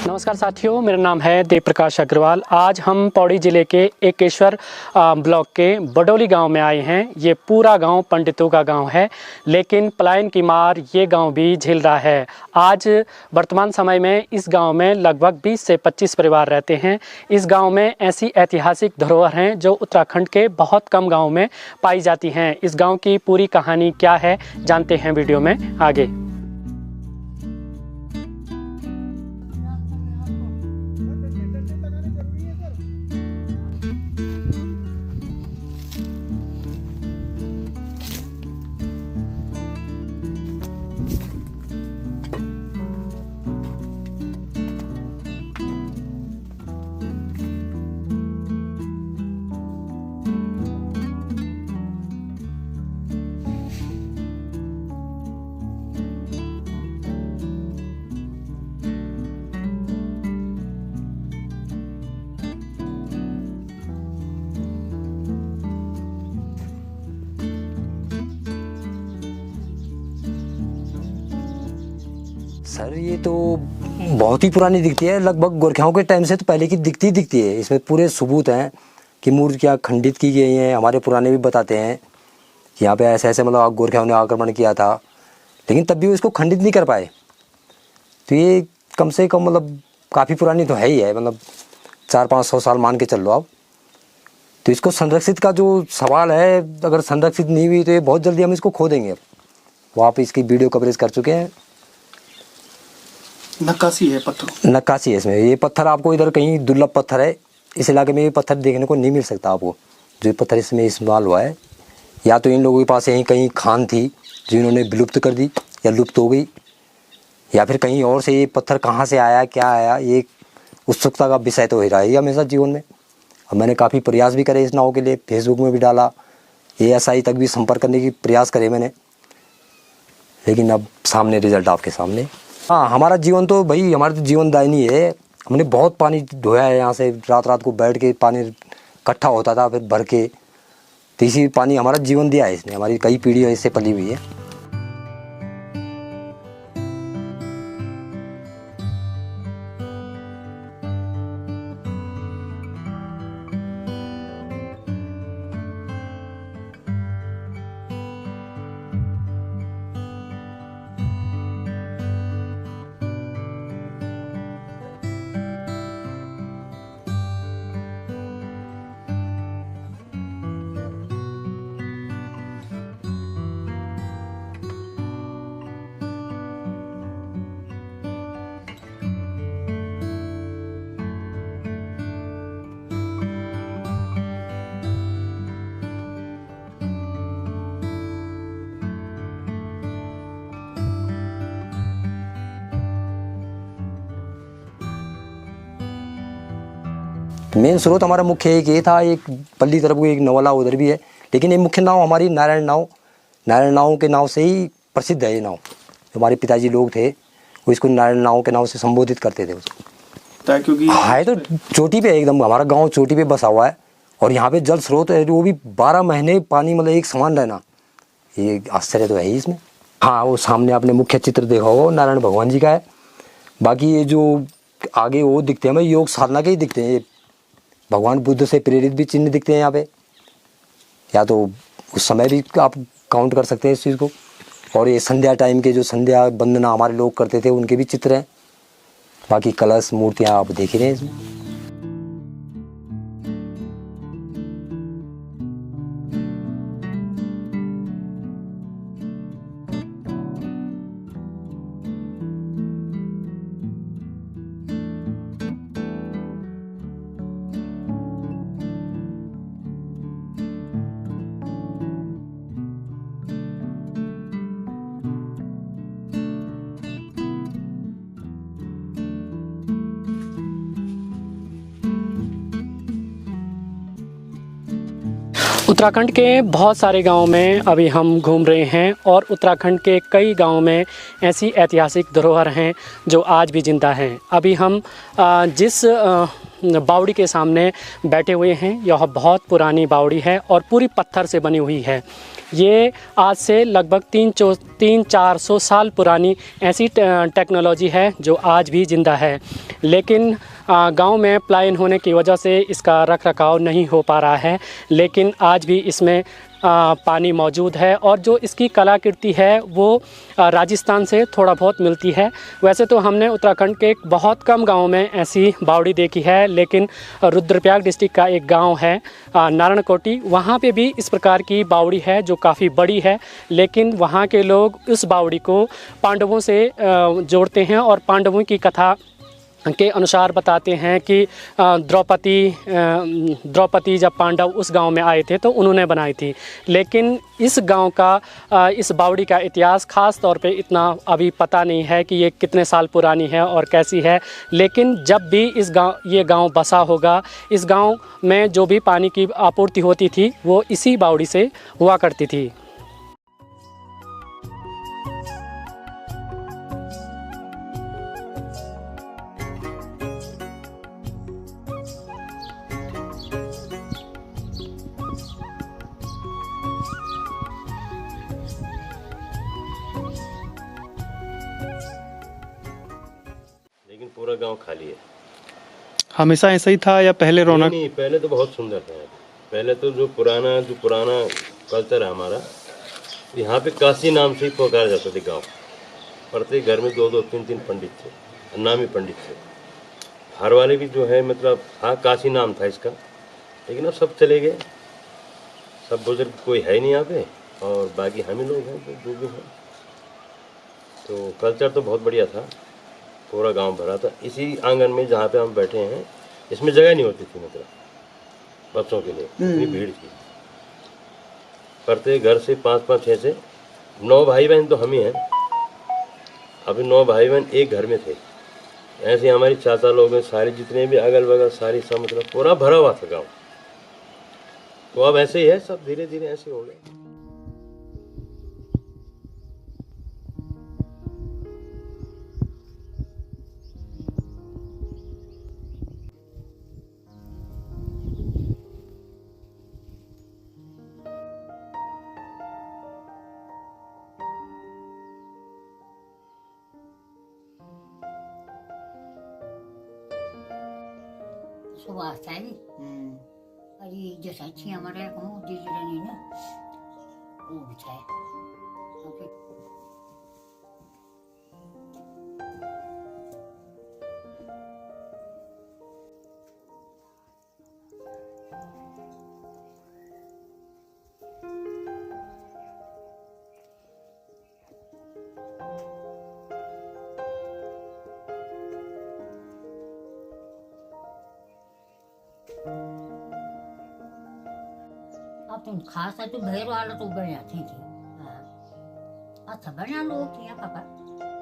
नमस्कार साथियों, मेरा नाम है देव प्रकाश अग्रवाल। आज हम पौड़ी ज़िले के एकेश्वर ब्लॉक के बडोली गांव में आए हैं। ये पूरा गांव पंडितों का गांव है, लेकिन पलायन की मार ये गांव भी झेल रहा है। आज वर्तमान समय में इस गांव में लगभग 20 से 25 परिवार रहते हैं। इस गांव में ऐसी ऐतिहासिक धरोहर हैं जो उत्तराखंड के बहुत कम गाँव में पाई जाती हैं। इस गाँव की पूरी कहानी क्या है, जानते हैं वीडियो में आगे। सर ये तो बहुत ही पुरानी दिखती है, लगभग गोरखाओं के टाइम से तो पहले की दिखती है। इसमें पूरे सबूत हैं कि मूर्तियाँ खंडित की गई हैं। हमारे पुराने भी बताते हैं कि यहाँ पे ऐसे ऐसे मतलब गोरखाओं ने आक्रमण किया था, लेकिन तब भी वो इसको खंडित नहीं कर पाए। तो ये कम से कम मतलब काफ़ी पुरानी तो है ही है, मतलब 400-500 साल मान के चल लो आप। तो इसको संरक्षित का जो सवाल है, अगर संरक्षित नहीं हुई तो ये बहुत जल्दी हम इसको खो देंगे। अब वो आप इसकी वीडियो कवरेज कर चुके हैं। नक्काशी है, पत्थर नक्काशी है इसमें। ये पत्थर आपको इधर कहीं दुर्लभ पत्थर है, इस इलाके में ये पत्थर देखने को नहीं मिल सकता आपको। जो पत्थर इसमें इस्तेमाल हुआ है, या तो इन लोगों के पास यहीं कहीं खान थी जो इन्होंने विलुप्त कर दी या लुप्त हो गई, या फिर कहीं और से ये पत्थर कहाँ से आया, क्या आया, ये उत्सुकता का विषय तो ही रहा है हमेशा जीवन में। और मैंने काफ़ी प्रयास भी करे इस नाव के लिए, फेसबुक में भी डाला, ASI तक भी संपर्क करने की प्रयास करे मैंने, लेकिन अब सामने रिजल्ट आपके सामने। हाँ, हमारा जीवन तो भाई हमारा तो जीवन दायनी है। हमने बहुत पानी ढोया है यहाँ से, रात रात को बैठ के पानी इकट्ठा होता था फिर भर के, तो इसी पानी हमारा जीवन दिया है इसने। हमारी कई पीढ़ियाँ इससे पली हुई है। मेन स्रोत हमारा मुख्य एक ये था, एक पल्ली तरफ को एक नवला उधर भी है, लेकिन ये मुख्य नाव हमारी नारायण नाव के नाव से ही प्रसिद्ध है। ये नाव हमारे पिताजी लोग थे, वो इसको नारायण नाव के नाव से संबोधित करते थे उसको। क्योंकि है तो चोटी पे एकदम, हमारा गांव चोटी पे बसा हुआ है, और यहाँ पे जल स्रोत है वो भी 12 महीने पानी मतलब एक समान रहना, ये आश्चर्य तो है ही इसमें। हाँ, वो सामने आपने मुख्य चित्र देखा होगा नारायण भगवान जी का है। बाकी ये जो आगे वो दिखते हैं, योग साधना के ही दिखते हैं। ये भगवान बुद्ध से प्रेरित भी चिन्ह दिखते हैं यहाँ पे, या तो उस समय भी आप काउंट कर सकते हैं इस चीज़ को। और ये संध्या टाइम के जो संध्या वंदना हमारे लोग करते थे, उनके भी चित्र हैं। बाकी कलश मूर्तियाँ आप देख ही रहे हैं इसमें। उत्तराखंड के बहुत सारे गांव में अभी हम घूम रहे हैं, और उत्तराखंड के कई गांव में ऐसी ऐतिहासिक धरोहर हैं जो आज भी जिंदा हैं। अभी हम जिस बावड़ी के सामने बैठे हुए हैं। यह बहुत पुरानी बावड़ी है और पूरी पत्थर से बनी हुई है। ये आज से लगभग 300-400 साल पुरानी ऐसी टेक्नोलॉजी है जो आज भी ज़िंदा है, लेकिन गांव में पलायन होने की वजह से इसका रखरखाव नहीं हो पा रहा है। लेकिन आज भी इसमें पानी मौजूद है और जो इसकी कलाकृति है वो राजस्थान से थोड़ा बहुत मिलती है। वैसे तो हमने उत्तराखंड के बहुत कम गांवों में ऐसी बावड़ी देखी है, लेकिन रुद्रप्रयाग डिस्ट्रिक्ट का एक गांव है नारायणकोटी, वहाँ पे भी इस प्रकार की बावड़ी है जो काफ़ी बड़ी है। लेकिन वहाँ के लोग उस बावड़ी को पांडवों से जोड़ते हैं और पांडवों की कथा के अनुसार बताते हैं कि द्रौपदी जब पांडव उस गांव में आए थे तो उन्होंने बनाई थी। लेकिन इस गांव का इस बावड़ी का इतिहास ख़ास तौर पे इतना अभी पता नहीं है कि ये कितने साल पुरानी है और कैसी है। लेकिन जब भी ये गांव बसा होगा, इस गांव में जो भी पानी की आपूर्ति होती थी वो इसी बावड़ी से हुआ करती थी। लेकिन पूरा गांव खाली है। हमेशा ऐसा ही था या पहले रौनक? नहीं, पहले तो बहुत सुंदर था। पहले तो जो पुराना कल्चर है हमारा, यहाँ पे काशी नाम से ही पुकारा जाता था गांव। प्रत्येक घर में 2-2, 3-3 पंडित थे, नामी पंडित थे। हर वाले भी जो है मतलब हाँ काशी नाम था इसका, लेकिन अब सब चले गए। सब बुजुर्ग कोई है नहीं यहाँ पे और बाकी हम ही लोग हैं जो भी हैं। तो कल्चर तो बहुत बढ़िया था, पूरा गांव भरा था। इसी आंगन में जहाँ पे हम बैठे हैं, इसमें जगह नहीं होती थी मतलब बच्चों के लिए, इतनी भीड़ थी। प्रत्येक घर से 5-5, 6 से 9 भाई बहन तो हम ही हैं। अभी 9 भाई बहन एक घर में थे। ऐसे हमारी चाचा लोग हैं, सारे जितने भी अगल बगल सारी सब मतलब पूरा भरा हुआ था गाँव। तो अब ऐसे ही है, सब धीरे धीरे ऐसे हो गए। सुबह चाहिए अरे जैसा अच्छी हमारे कहूँ दीदी रानी ना वो बिछाए ओके। अब तुम खास है तो भैर वाला तो बढ़िया थी अच्छा बढ़िया लोग थी पापा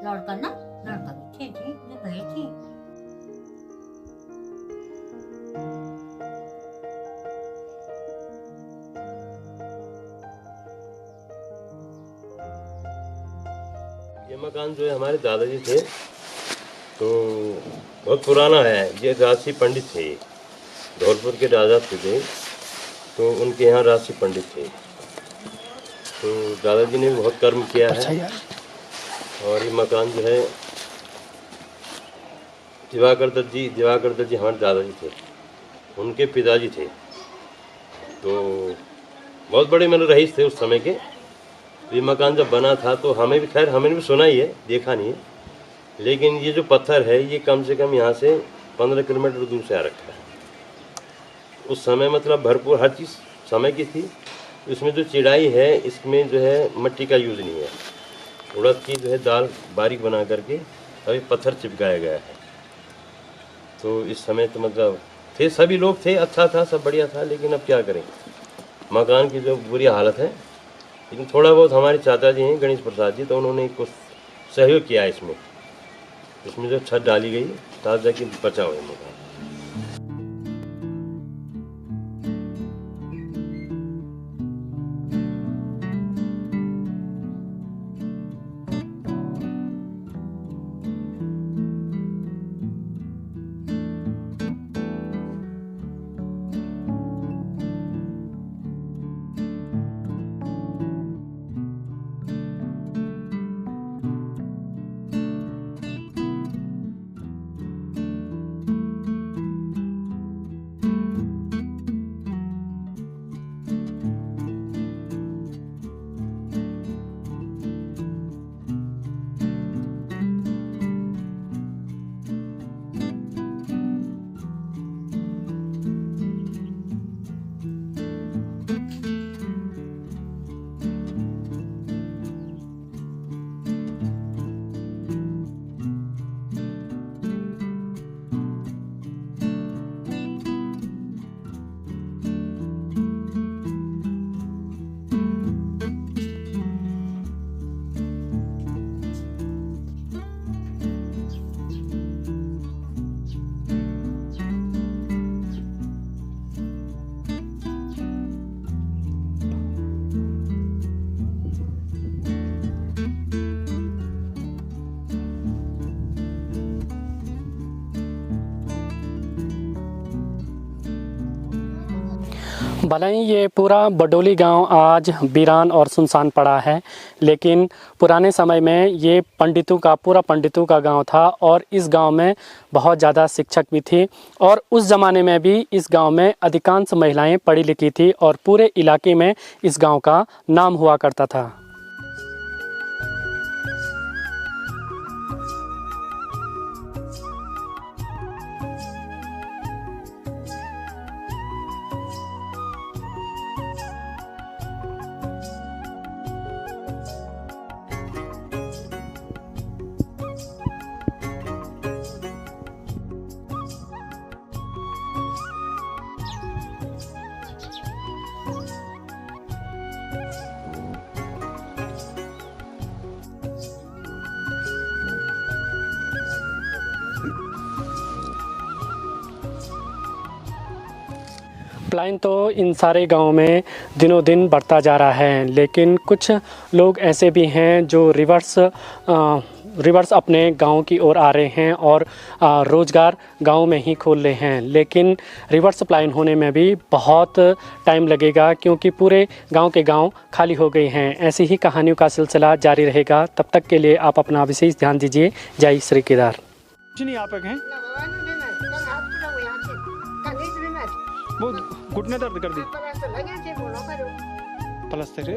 लड़का भी थी जो भैर थी। ये मकान जो है हमारे दादाजी थे, तो बहुत पुराना है। ये राजसी पंडित थे, धौलपुर के राजा थे, तो उनके यहाँ राजसी पंडित थे। तो दादाजी ने बहुत कर्म किया है। और ये मकान जो है दिवाकर दत्त जी हमारे दादाजी थे, उनके पिताजी थे। तो बहुत बड़े मतलब रईस थे उस समय के। तो ये मकान जब बना था तो हमें भी सुना ही है, देखा नहीं है। लेकिन ये जो पत्थर है ये कम से कम यहाँ से 15 किलोमीटर दूर से आ रखा है। उस समय मतलब भरपूर हर चीज़ समय की थी। इसमें जो चिड़ाई है इसमें जो है मिट्टी का यूज़ नहीं है, उड़द की जो है दाल बारीक बना करके अभी पत्थर चिपकाया गया है। तो इस समय तो मतलब थे, सभी लोग थे, अच्छा था, सब बढ़िया था। लेकिन अब क्या करें, मकान की जो बुरी हालत है। लेकिन थोड़ा बहुत हमारे चाचा जी हैं गणेश प्रसाद जी, तो उन्होंने कुछ सहयोग किया इसमें जो छत डाली गई तब जाके बचा हुआ है मकान। भले ही ये पूरा बडोली गांव आज वीरान और सुनसान पड़ा है, लेकिन पुराने समय में ये पूरा पंडितों का गांव था और इस गांव में बहुत ज़्यादा शिक्षक भी थे और उस ज़माने में भी इस गांव में अधिकांश महिलाएं पढ़ी लिखी थी और पूरे इलाके में इस गांव का नाम हुआ करता था। पलायन तो इन सारे गांव में दिनों दिन बढ़ता जा रहा है, लेकिन कुछ लोग ऐसे भी हैं जो रिवर्स अपने गांव की ओर आ रहे हैं और रोज़गार गांव में ही खोल रहे हैं। लेकिन रिवर्स पलायन होने में भी बहुत टाइम लगेगा, क्योंकि पूरे गांव के गांव खाली हो गए हैं। ऐसी ही कहानियों का सिलसिला जारी रहेगा। तब तक के लिए आप अपना विशेष ध्यान दीजिए। जय श्री केदार। कुछ नहीं, आप हैं वो घुटने दर्द कर दी प्लास्टर है।